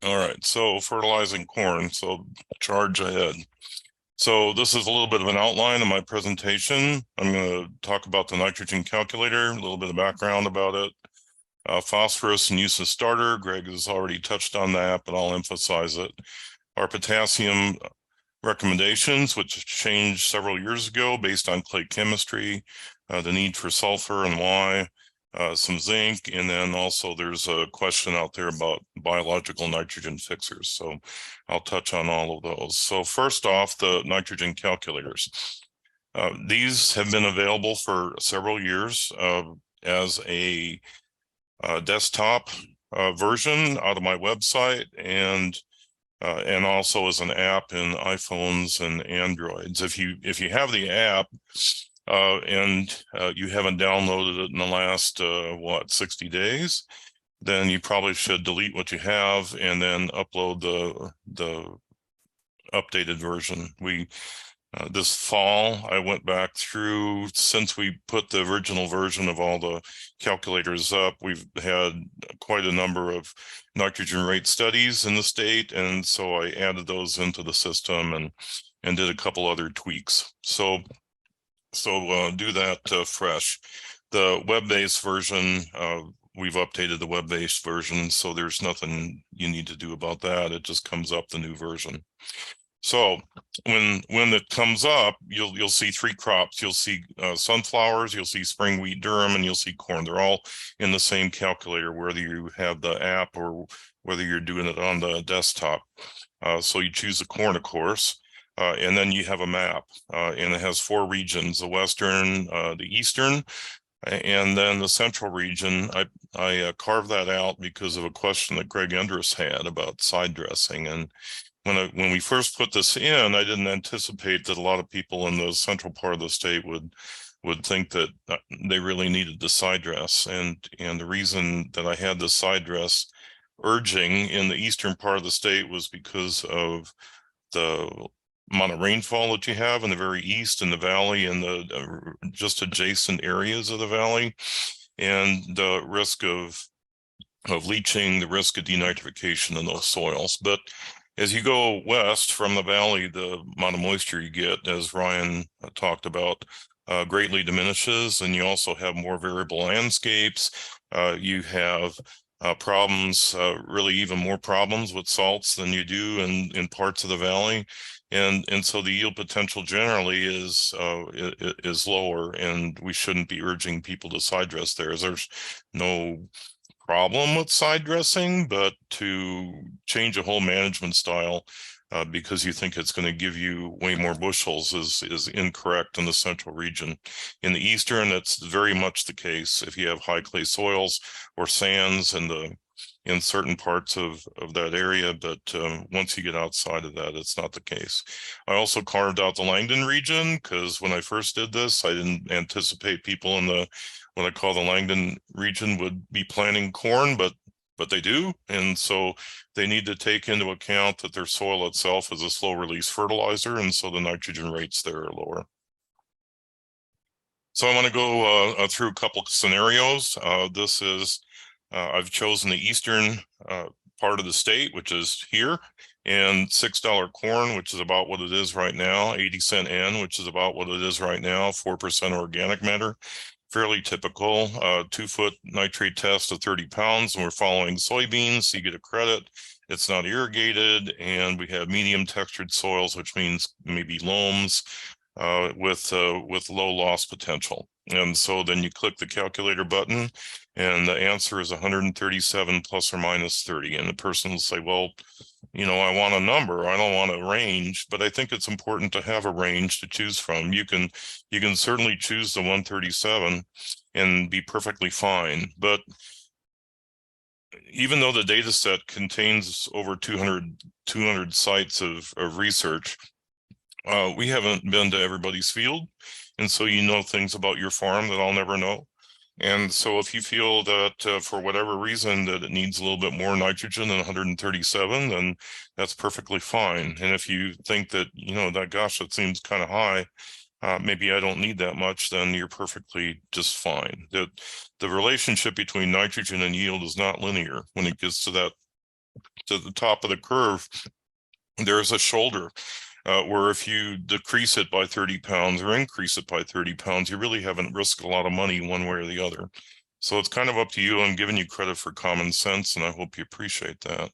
All right, so fertilizing corn, so charge ahead. So this is a little bit of an outline of my presentation. I'm going to talk about the nitrogen calculator, a little bit of background about it. Phosphorus and use as starter, Greg has already touched on that, but I'll emphasize it. Our potassium recommendations, which changed several years ago based on clay chemistry, the need for sulfur and why, some zinc, and then also there's a question out there about biological nitrogen fixers. So I'll touch on all of those. So first off, the nitrogen calculators. These have been available for several years as a desktop version out of my website, and also as an app in iPhones and Androids. If you have the app and you haven't downloaded it in the last 60 days, then you probably should delete what you have and then upload the updated version. This fall, I went back through, since we put the original version of all the calculators up, we've had quite a number of nitrogen rate studies in the state, and so I added those into the system and did a couple other tweaks. So do that fresh. The web-based version, we've updated the web-based version, so there's nothing you need to do about that. It just comes up the new version. So when it comes up, you'll see three crops. You'll see sunflowers, you'll see spring wheat durum, and you'll see corn. They're all in the same calculator, whether you have the app or whether you're doing it on the desktop. So you choose the corn, of course, and then you have a map, and it has four regions: the western, the eastern, and then the central region. I carved that out because of a question that Greg Endress had about side dressing. And when we first put this in, I didn't anticipate that a lot of people in the central part of the state would think that they really needed the side dress. And the reason that I had the side dress urging in the eastern part of the state was because of the amount of rainfall that you have in the very east, in the valley, and the just adjacent areas of the valley, and the risk of leaching, the risk of denitrification in those soils. But as you go west from the valley, the amount of moisture you get, as Ryan talked about, greatly diminishes, and you also have more variable landscapes. You have problems, really even more problems with salts than you do in parts of the valley, and so the yield potential generally is lower, and we shouldn't be urging people to side dress there. There's no problem with side dressing, but to change a whole management style because you think it's going to give you way more bushels is incorrect in the central region. In the eastern, that's very much the case if you have high clay soils or sands in certain parts of that area, but once you get outside of that, it's not the case. I also carved out the Langdon region because when I first did this, I didn't anticipate people in the what I call the Langdon region would be planting corn, but they do. And so they need to take into account that their soil itself is a slow release fertilizer, and so the nitrogen rates there are lower. So I want to go through a couple of scenarios. This is, I've chosen the eastern part of the state, which is here, and $6 corn, which is about what it is right now, 80-cent N, which is about what it is right now, 4% organic matter. Fairly typical, 2-foot nitrate test of 30 pounds, and we're following soybeans, so you get a credit. It's not irrigated, and we have medium textured soils, which means maybe loams with low loss potential. And so then you click the calculator button, and the answer is 137 plus or minus 30. And the person will say, well, you know, I want a number, I don't want a range, but I think it's important to have a range to choose from. You can certainly choose the 137 and be perfectly fine. But even though the data set contains over 200 sites of research, we haven't been to everybody's field. And so you know things about your farm that I'll never know. And so if you feel that for whatever reason that it needs a little bit more nitrogen than 137, then that's perfectly fine. And if you think that, you know, that gosh, that seems kind of high, maybe I don't need that much, then you're perfectly just fine. The relationship between nitrogen and yield is not linear when it gets to that to the top of the curve, there's a shoulder where if you decrease it by 30 pounds or increase it by 30 pounds, you really haven't risked a lot of money one way or the other. So it's kind of up to you. I'm giving you credit for common sense, and I hope you appreciate that.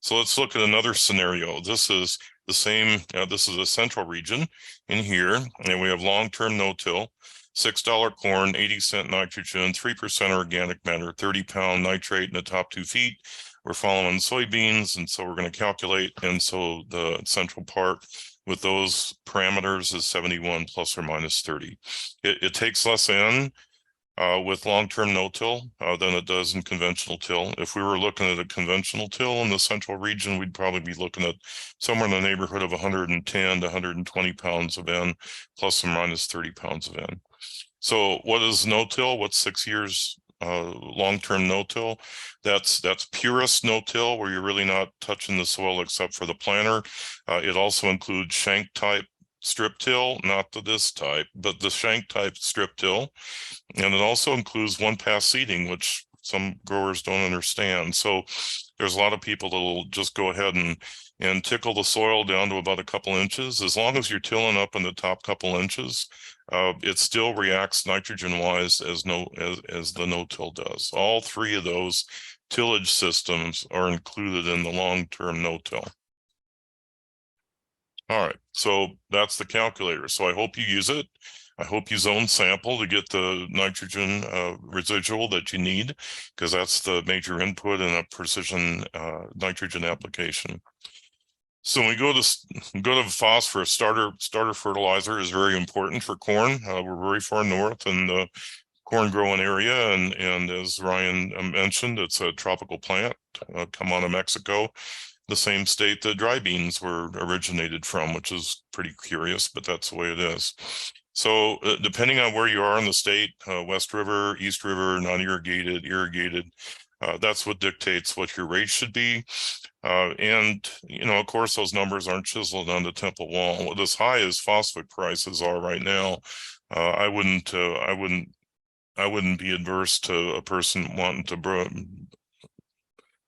So let's look at another scenario. This is the same. This is a central region in here, and we have long-term no-till, $6 corn, 80-cent nitrogen, 3% organic matter, 30-pound nitrate in the top 2 feet. We're following soybeans, and so we're going to calculate. And so the central part with those parameters is 71 plus or minus 30. It takes less in with long-term no-till than it does in conventional till. If we were looking at a conventional till in the central region, we'd probably be looking at somewhere in the neighborhood of 110 to 120 pounds of N, plus or minus 30 pounds of N. So what is no-till? What's 6 years long-term no-till? That's purest no-till, where you're really not touching the soil except for the planter. It also includes shank type strip till, not this type, but the shank type strip till. And it also includes one pass seeding, which some growers don't understand. So there's a lot of people that'll just go ahead and tickle the soil down to about a couple inches. As long as you're tilling up in the top couple inches, it still reacts nitrogen wise as the no-till does. All 3 of those tillage systems are included in the long-term no-till. All right, so that's the calculator. So I hope you use it. I hope you zone sample to get the nitrogen residual that you need, because that's the major input in a precision nitrogen application. So when we go to phosphorus, starter fertilizer is very important for corn. We're very far north in the corn growing area, and as Ryan mentioned, it's a tropical plant come out of Mexico, the same state that dry beans were originated from, which is pretty curious, but that's the way it is. So depending on where you are in the state, West River, East River, not irrigated, irrigated, that's what dictates what your rate should be. And, you know, of course, those numbers aren't chiseled on the temple wall. With as high as phosphate prices are right now, I wouldn't be adverse to a person wanting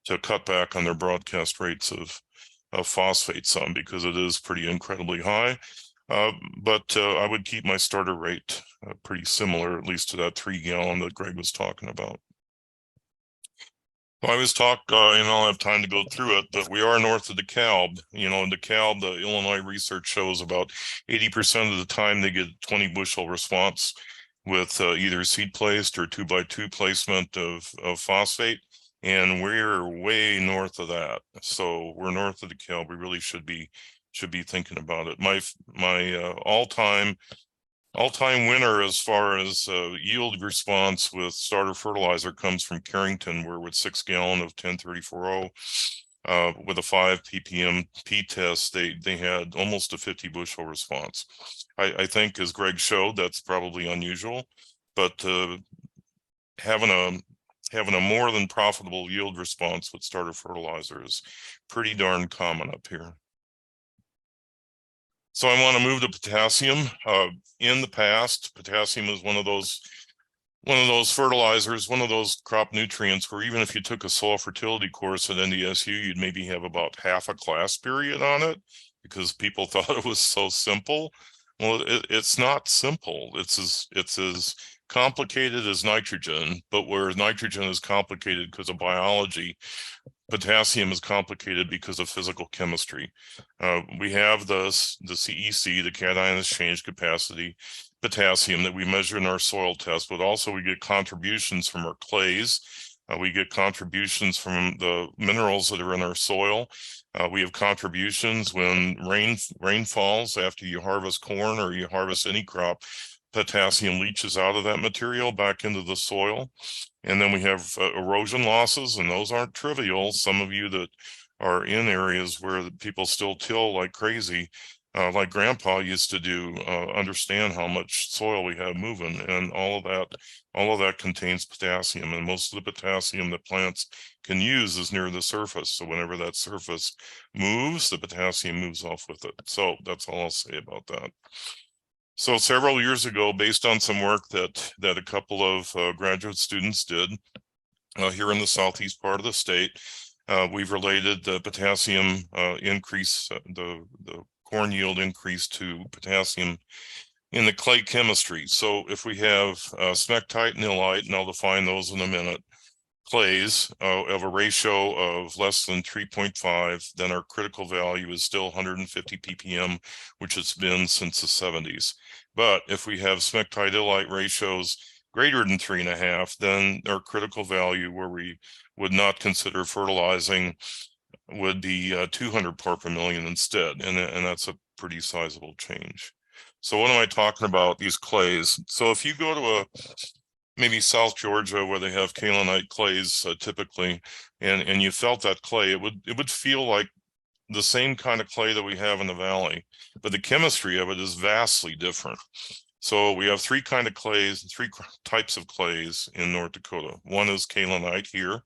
to cut back on their broadcast rates of phosphate some, because it is pretty incredibly high. But I would keep my starter rate pretty similar, at least to that 3 gallon that Greg was talking about. I always talk, and I'll have time to go through it, but we are north of DeKalb. You know, in DeKalb, the Illinois research shows about 80% of the time they get 20 bushel response with either seed placed or 2x2 placement of phosphate. And we're way north of that. So we're north of DeKalb. We really should be thinking about it. My all-time winner as far as yield response with starter fertilizer comes from Carrington, where with 6 gallon of 1034O with a 5 ppm P test, they had almost a 50 bushel response. I think, as Greg showed, that's probably unusual, but having a more than profitable yield response with starter fertilizer is pretty darn common up here. So I want to move to potassium. In the past, potassium was one of those fertilizers, one of those crop nutrients where even if you took a soil fertility course at NDSU, you'd maybe have about half a class period on it, because people thought it was so simple. Well, it's not simple. It's as complicated as nitrogen, but where nitrogen is complicated because of biology, potassium is complicated because of physical chemistry. We have the CEC, the cation exchange capacity, potassium that we measure in our soil test, but also we get contributions from our clays. We get contributions from the minerals that are in our soil. We have contributions when rain falls after you harvest corn or you harvest any crop. Potassium leaches out of that material back into the soil. And then we have erosion losses, and those aren't trivial. Some of you that are in areas where people still till like crazy, like Grandpa used to do, understand how much soil we have moving, and all of that contains potassium, and most of the potassium that plants can use is near the surface. So whenever that surface moves, the potassium moves off with it. So that's all I'll say about that. So several years ago, based on some work that a couple of graduate students did here in the southeast part of the state, We've related the potassium increase, the corn yield increase to potassium in the clay chemistry. So if we have smectite and illite, and I'll define those in a minute, clays of a ratio of less than 3.5, then our critical value is still 150 ppm, which it's been since the 70s. But if we have smectite illite ratios greater than 3.5, then our critical value, where we would not consider fertilizing, would be 200 part per million instead, and that's a pretty sizable change. So what am I talking about, these clays? So if you go to a maybe South Georgia, where they have kaolinite clays typically, and you felt that clay, it would feel like the same kind of clay that we have in the valley, but the chemistry of it is vastly different. So we have three types of clays in North Dakota. One is kaolinite here,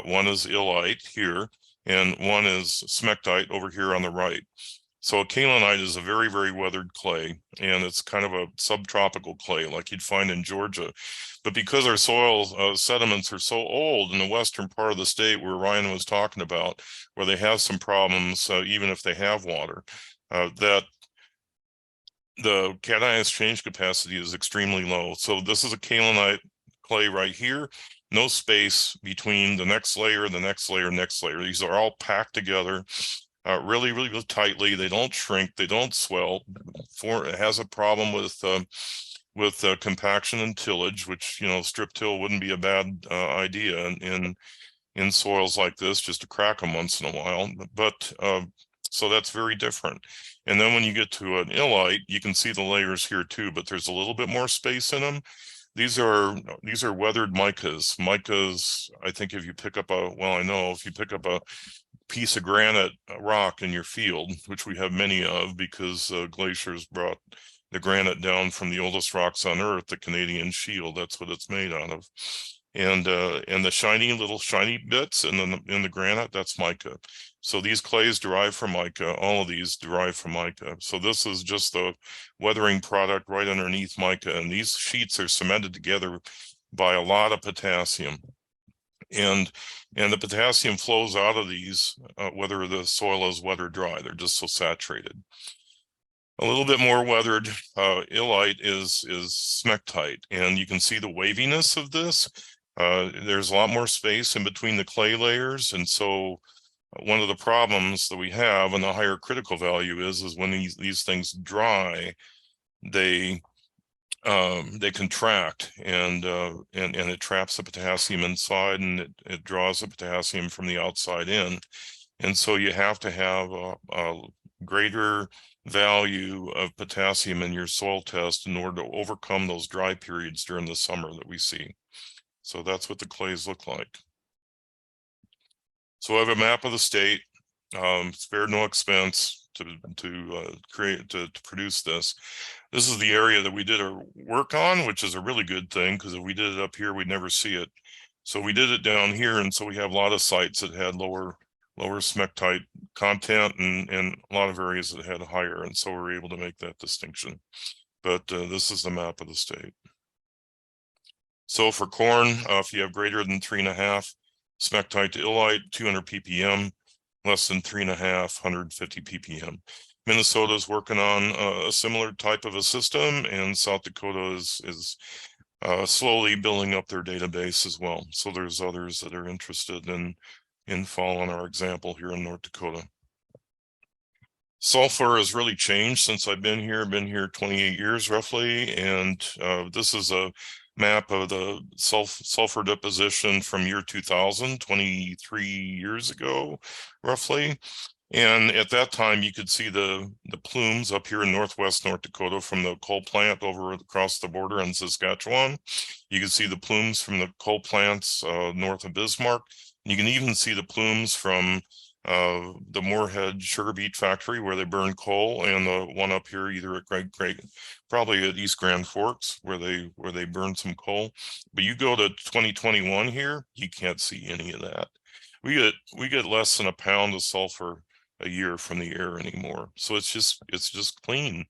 one is illite here, and one is smectite over here on the right. So kaolinite is a very, very weathered clay, and it's kind of a subtropical clay like you'd find in Georgia. But because our soil sediments are so old in the western part of the state, where Ryan was talking about, where they have some problems, even if they have water, that the cation exchange capacity is extremely low. So this is a kaolinite clay right here. No space between the next layer, the next layer, next layer. These are all packed together really, really tightly. They don't shrink, they don't swell. It has a problem with compaction and tillage, which, you know, strip till wouldn't be a bad idea in soils like this, just to crack them once in a while. But so that's very different. And then when you get to an illite, you can see the layers here too, but there's a little bit more space in them. These are weathered micas. Micas, I think if you pick up if you pick up a piece of granite rock in your field, which we have many of because glaciers brought the granite down from the oldest rocks on Earth, the Canadian Shield, that's what it's made out of. And the shiny bits in the granite, that's mica. So these clays derive from mica. All of these derive from mica. So this is just the weathering product right underneath mica, and these sheets are cemented together by a lot of potassium. And the potassium flows out of these whether the soil is wet or dry. They're just so saturated. A little bit more weathered illite is smectite, and you can see the waviness of this. There's a lot more space in between the clay layers, and so one of the problems that we have, and the higher critical value is when these things dry, they contract, and it traps the potassium inside, and it draws the potassium from the outside in. And so you have to have a greater value of potassium in your soil test in order to overcome those dry periods during the summer that we see. So that's what the clays look like. So I have a map of the state. Spared no expense to produce this. This is the area that we did our work on, which is a really good thing, because if we did it up here, we'd never see it. So we did it down here, and so we have a lot of sites that had lower smectite content, and a lot of areas that had higher, and so we're able to make that distinction. But this is the map of the state. So for corn, if you have greater than 3.5 smectite to illite, 200 ppm, less than 3.5, 150 ppm. Minnesota is working on a similar type of a system, and South Dakota is slowly building up their database as well. So there's others that are interested in following our example here in North Dakota. Sulfur has really changed since I've been here. 28 years roughly, and this is a map of the sulfur deposition from year 2000, 23 years ago, roughly. And at that time, you could see the plumes up here in northwest North Dakota from the coal plant over across the border in Saskatchewan. You can see the plumes from the coal plants north of Bismarck. You can even see the plumes from the Moorhead sugar beet factory where they burn coal, and the one up here either at probably at East Grand Forks where they burn some coal. But you go to 2021 here, you can't see any of that. We get less than a pound of sulfur a year from the air anymore. So it's just clean.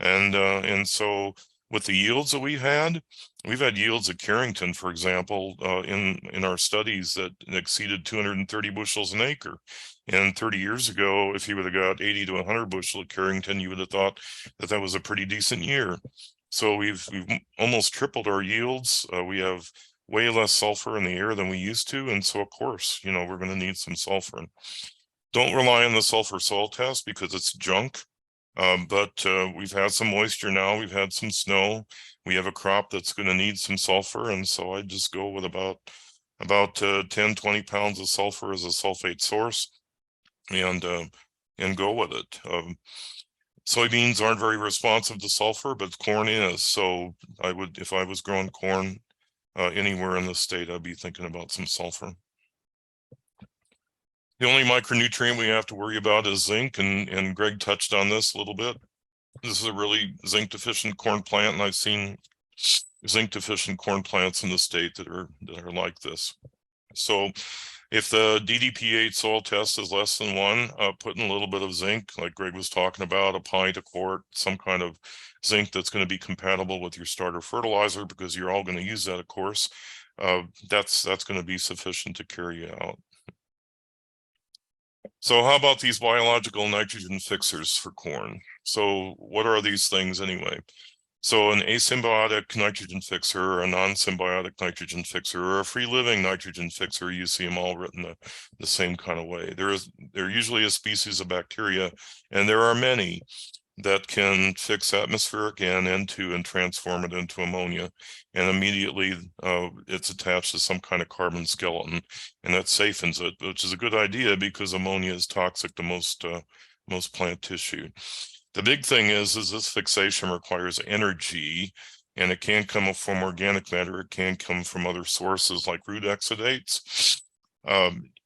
And so with the yields that we've had yields at Carrington, for example, in our studies that exceeded 230 bushels an acre. And 30 years ago, if you would have got 80 to 100 bushel at Carrington, you would have thought that that was a pretty decent year. So we've almost tripled our yields. We have way less sulfur in the air than we used to, and so of course, you know, we're going to need some sulfur. Don't rely on the sulfur soil test because it's junk. But we've had some moisture now, we've had some snow, we have a crop that's going to need some sulfur, and so I just go with about 10-20 pounds of sulfur as a sulfate source, and go with it. Soybeans aren't very responsive to sulfur, but corn is. So I would, if I was growing corn anywhere in the state, I'd be thinking about some sulfur. The only micronutrient we have to worry about is zinc, and Greg touched on this a little bit. This is a really zinc deficient corn plant, and I've seen zinc deficient corn plants in the state that are like this. So if the DDP8 soil test is less than 1, put in a little bit of zinc, like Greg was talking about, a pint, a quart, some kind of zinc that's going to be compatible with your starter fertilizer, because you're all going to use that, of course. That's going to be sufficient to carry you out. So how about these biological nitrogen fixers for corn? So what are these things anyway? So an asymbiotic nitrogen fixer, or a non-symbiotic nitrogen fixer, or a free-living nitrogen fixer, you see them all written the same kind of way. They're usually a species of bacteria, and there are many that can fix atmospheric N2 and transform it into ammonia, and immediately it's attached to some kind of carbon skeleton, and that safens it, which is a good idea because ammonia is toxic to most plant tissue. The big thing is this fixation requires energy, and it can come from organic matter, it can come from other sources like root exudates.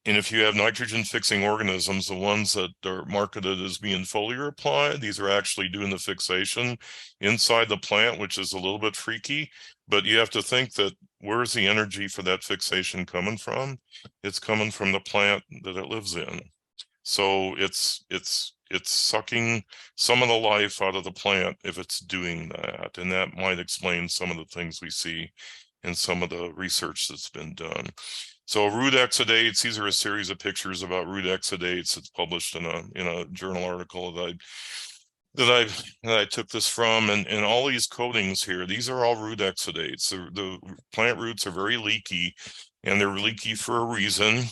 And if you have nitrogen fixing organisms, the ones that are marketed as being foliar applied, these are actually doing the fixation inside the plant, which is a little bit freaky, but you have to think that where's the energy for that fixation coming from? It's coming from the plant that it lives in. So it's sucking some of the life out of the plant if it's doing that, and that might explain some of the things we see in some of the research that's been done. So root exudates, these are a series of pictures about root exudates. It's published in a journal article that I took this from, and all these coatings here, these are all root exudates. The plant roots are very leaky, and they're leaky for a reason,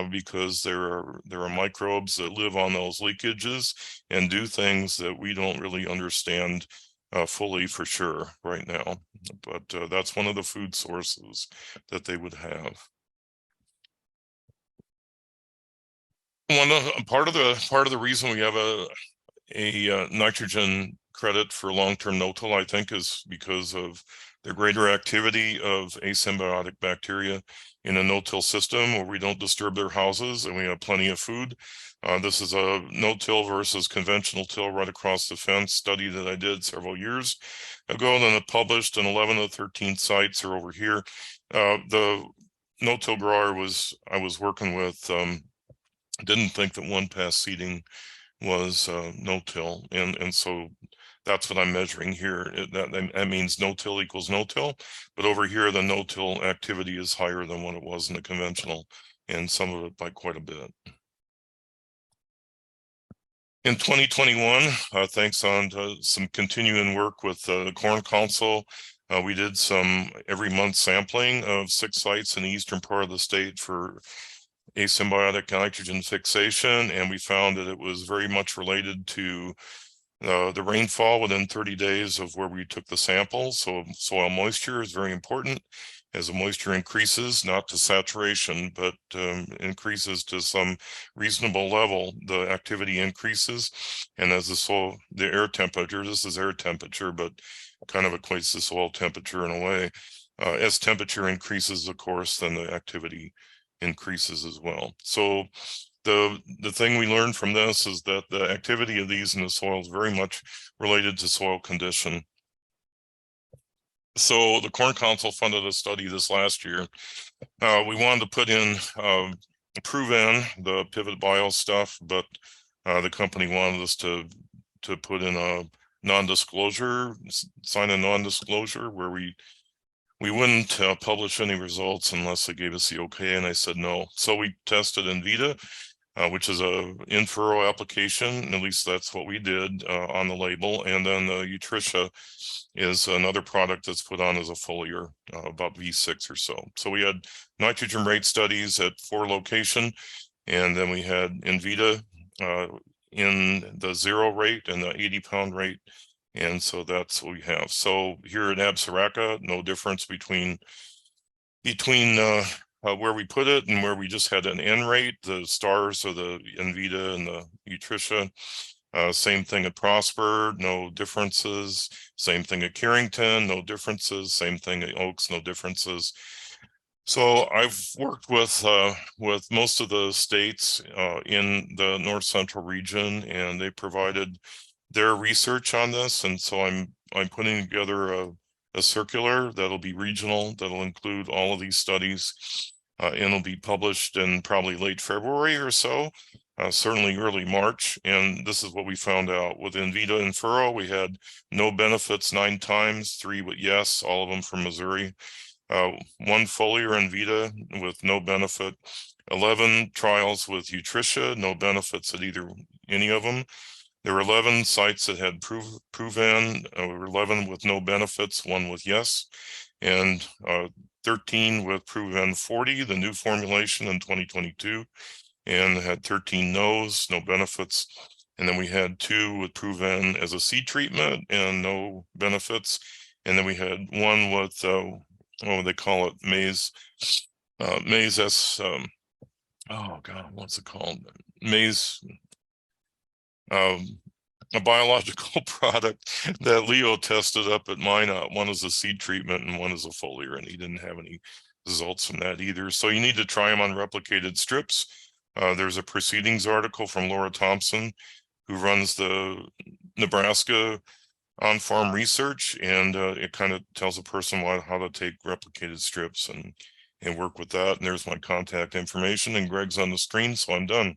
because there are microbes that live on those leakages and do things that we don't really understand fully for sure right now. But that's one of the food sources that they would have. Part of the reason we have a nitrogen credit for long-term Notill, I think, is because of the greater activity of asymbiotic bacteria in a no-till system where we don't disturb their houses and we have plenty of food. This is a no-till versus conventional till right across the fence study that I did several years ago, and then it published, and 11 of the 13 sites are over here. The no-till grower I was working with didn't think that one pass seeding was no-till, and so that's what I'm measuring here. That means no-till equals no-till, but over here the no-till activity is higher than what it was in the conventional, and some of it by quite a bit. In 2021, thanks to some continuing work with the Corn Council, we did some every month sampling of 6 sites in the eastern part of the state for asymbiotic nitrogen fixation, and we found that it was very much related to the rainfall within 30 days of where we took the sample. So soil moisture is very important. As the moisture increases, not to saturation, but increases to some reasonable level, the activity increases. And as the air temperature, this is air temperature, but kind of equates to soil temperature in a way. As temperature increases, of course, then the activity increases as well. So the thing we learned from this is that the activity of these in the soil is very much related to soil condition. So the Corn Council funded a study this last year. We wanted to put in prove-in the Pivot Bio stuff, but the company wanted us to put in non-disclosure, sign a non-disclosure where we wouldn't publish any results unless they gave us the okay, and I said no. So we tested NVIDIA, which is a in-furrow application, at least that's what we did on the label, and then Utrisha is another product that's put on as a foliar, about V6 or so. So we had nitrogen rate studies at 4 locations, and then we had NVIDIA in the 0 rate and the 80-pound rate. And so that's what we have. So here at Absaraka, no difference between where we put it and where we just had an N rate, the stars of the NVIDIA and the Utrisha. Same thing at Prosper, no differences. Same thing at Carrington, no differences. Same thing at Oaks, no differences. So I've worked with most of the states in the North Central region, and they provided their research on this, and so I'm putting together a circular that'll be regional, that'll include all of these studies, and it'll be published in probably late February or so, certainly early March. And this is what we found out with NVIDIA and furrow. We had no benefits 9 times, 3 with yes, all of them from Missouri. 1 foliar NVIDIA with no benefit, 11 trials with Utrisha, no benefits at any of them. There were 11 sites that had proven, 11 with no benefits, 1 with yes, and 13 with proven 40, the new formulation in 2022, and had 13 no's, no benefits. And then we had 2 with proven as a seed treatment and no benefits. And then we had 1 with, what would they call it? Maize S, oh God, what's it called? Maize, a biological product that Leo tested up at Minot. 1 is a seed treatment and 1 is a foliar, and he didn't have any results from that either. So you need to try them on replicated strips. There's a proceedings article from Laura Thompson, who runs the Nebraska on-farm research, and it kind of tells a person how to take replicated strips and work with that. And there's my contact information, and Greg's on the screen, so I'm done.